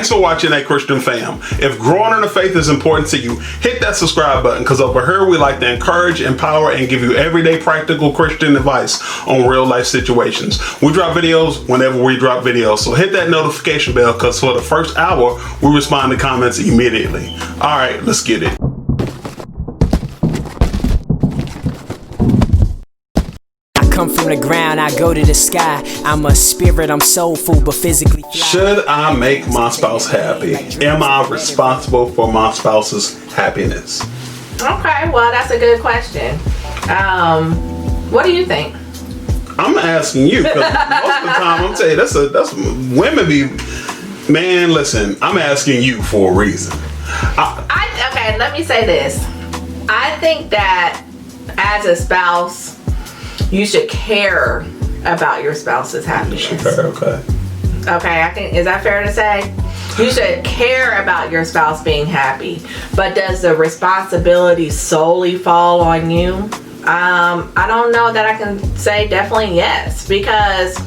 Thanks for watching, that Christian fam. If growing in the faith is important to you, hit that subscribe button, because over here we like to encourage, empower, and give you everyday practical Christian advice on real life situations. We drop videos whenever we drop videos, so hit that notification bell, because for the first hour we respond to comments immediately. All right, let's get it. Come from the ground, I go to the sky. I'm a spirit, I'm soulful, but physically fly. Should I make my spouse happy? Am I responsible for my spouse's happiness? Okay, well, that's a good question. What do you think? I'm asking you, because most of the time I'm telling you, that's women be, man, listen, I'm asking you for a reason. Okay, let me say this. I think that as a spouse, you should care about your spouse's happiness. Okay. Okay, I think, is that fair to say? You should care about your spouse being happy. But does the responsibility solely fall on you? I don't know that I can say definitely yes, because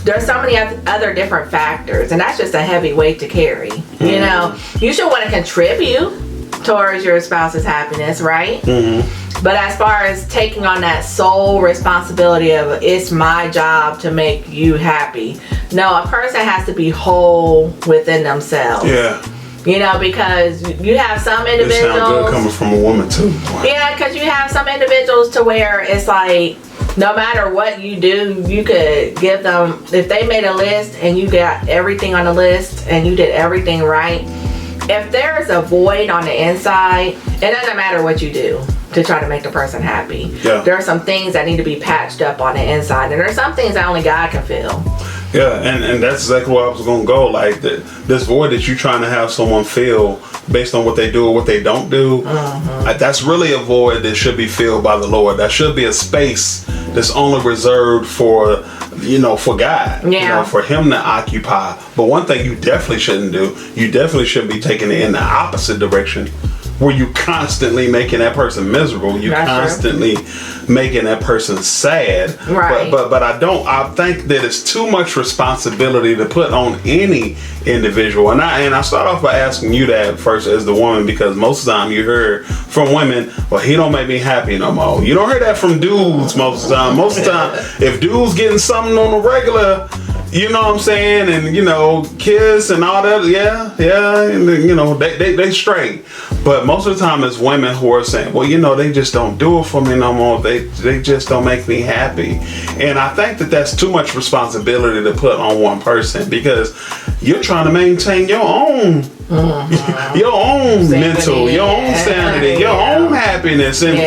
there's so many other different factors, and that's just a heavy weight to carry. Mm-hmm. You know, you should want to contribute towards your spouse's happiness, right? Mm-hmm. But as far as taking on that sole responsibility of it's my job to make you happy, no, a person has to be whole within themselves. Yeah. You know, because you have some individuals. It sounds good coming from a woman too. Yeah, because you have some individuals to where it's like, no matter what you do, you could give them, if they made a list and you got everything on the list and you did everything right, if there's a void on the inside, it doesn't matter what you do to try to make the person happy. Yeah. There are some things that need to be patched up on the inside, and there are some things that only God can fill. Yeah, and that's exactly where I was going to go. Like, this void that you're trying to have someone fill based on what they do or what they don't do, that's really a void that should be filled by the Lord. That should be a space that's only reserved for, you know, for God. Yeah. You know, for Him to occupy. But one thing you definitely shouldn't do, you definitely shouldn't be taking it in the opposite direction, where you constantly making that person miserable, you constantly making that person sad. Right. But I think that it's too much responsibility to put on any individual. And I start off by asking you that first as the woman, because most of the time you hear from women, well, he don't make me happy no more. You don't hear that from dudes most of the time. Most of the time, if dudes getting something on the regular, you know what I'm saying, and you know, kiss and all that, yeah, and you know, they straight. But most of the time it's women who are saying, well, you know, they just don't do it for me no more. They just don't make me happy. And I think that that's too much responsibility to put on one person, because you're trying to maintain your own mental, your own sanity, your own happiness, and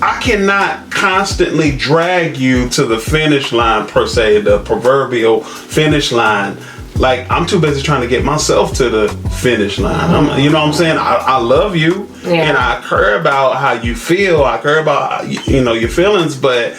I cannot constantly drag you to the finish line, per se, the proverbial finish line. Like, I'm too busy trying to get myself to the finish line. You know what I'm saying? I love you, and I care about how you feel. I care about, you know, your feelings. But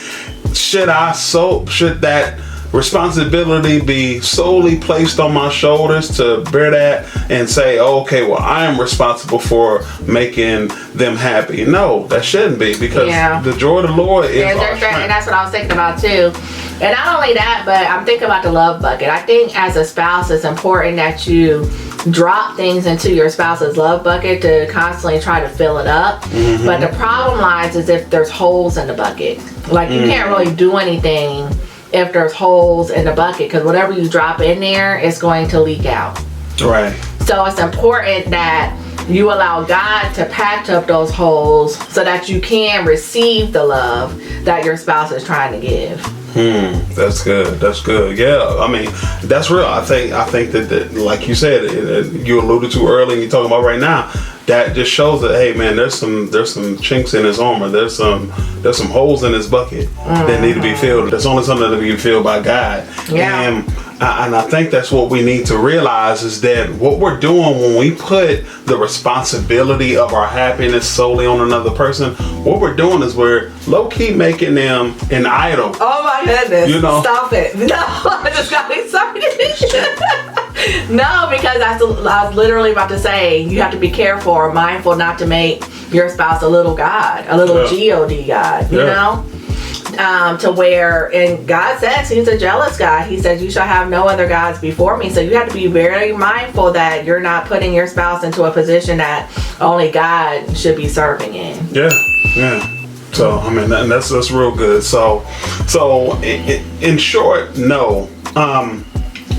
should that responsibility be solely placed on my shoulders to bear that and say, oh, okay, well, I am responsible for making them happy? No, that shouldn't be, because the joy of the Lord is our strength. And that's what I was thinking about too. And not only that, but I'm thinking about the love bucket. I think as a spouse, it's important that you drop things into your spouse's love bucket to constantly try to fill it up. Mm-hmm. But the problem lies is if there's holes in the bucket. Like, you can't really do anything if there's holes in the bucket, because whatever you drop in there is going to leak out. Right. So it's important that you allow God to patch up those holes so that you can receive the love that your spouse is trying to give. That's good. That's good. Yeah, I mean, that's real. I think that like you said, you alluded to earlier, and you're talking about right now, that just shows that, hey man, there's some chinks in his armor. There's some holes in his bucket that need to be filled. There's only something that can be filled by God. Yeah. And I think that's what we need to realize, is that what we're doing when we put the responsibility of our happiness solely on another person, what we're doing is we're low-key making them an idol. Oh my goodness. You know? Stop it. No, I just got excited. No, because I was literally about to say, you have to be careful or mindful not to make your spouse a little God, a little God, you know? To where, and God says he's a jealous God. He says, you shall have no other gods before me. So you have to be very mindful that you're not putting your spouse into a position that only God should be serving in. Yeah. So, I mean, that's real good. So in short, no.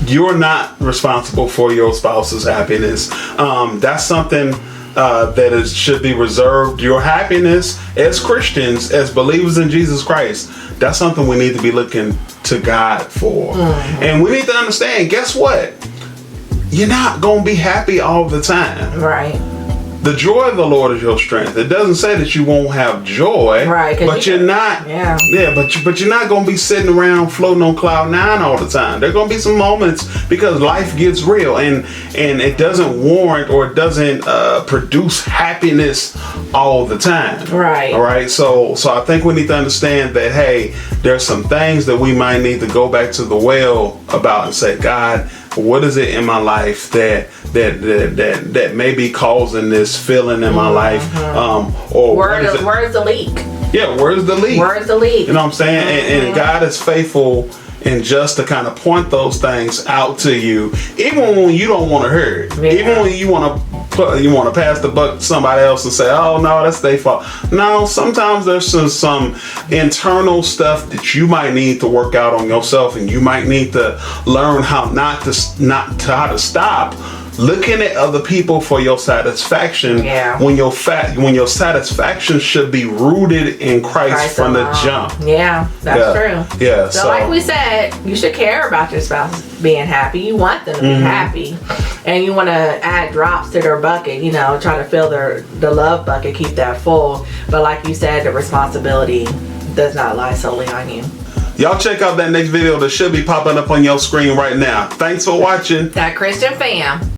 You're not responsible for your spouse's happiness. That's something that should be reserved. Your happiness as Christians, as believers in Jesus Christ, that's something we need to be looking to God for. And we need to understand, guess what? You're not going to be happy all the time. Right. The joy of the Lord is your strength. It doesn't say that you won't have joy, right? But you're not. But you're not going to be sitting around floating on cloud nine all the time. There are going to be some moments because life gets real, and it doesn't warrant or it doesn't produce happiness all the time. Right. All right. So I think we need to understand that, hey, there's some things that we might need to go back to the well about and say, God, what is it in my life that may be causing this feeling in my life? Or where's the leak? Yeah, where's the leak? Where's the leak? You know what I'm saying? And God is faithful and just to kind of point those things out to you, even when you don't want to hear it. Yeah. Even when you want to pass the buck to somebody else and say, "Oh no, that's their fault." No, sometimes there's some internal stuff that you might need to work out on yourself, and you might need to learn how how to stop looking at other people for your satisfaction. Yeah. When your satisfaction should be rooted in Christ from the jump. Yeah, that's true. Yeah. So like we said, you should care about your spouse being happy. You want them to be happy, and you want to add drops to their bucket. You know, try to fill the love bucket, keep that full. But like you said, the responsibility does not lie solely on you. Y'all check out that next video that should be popping up on your screen right now. Thanks for watching. That Christian fam.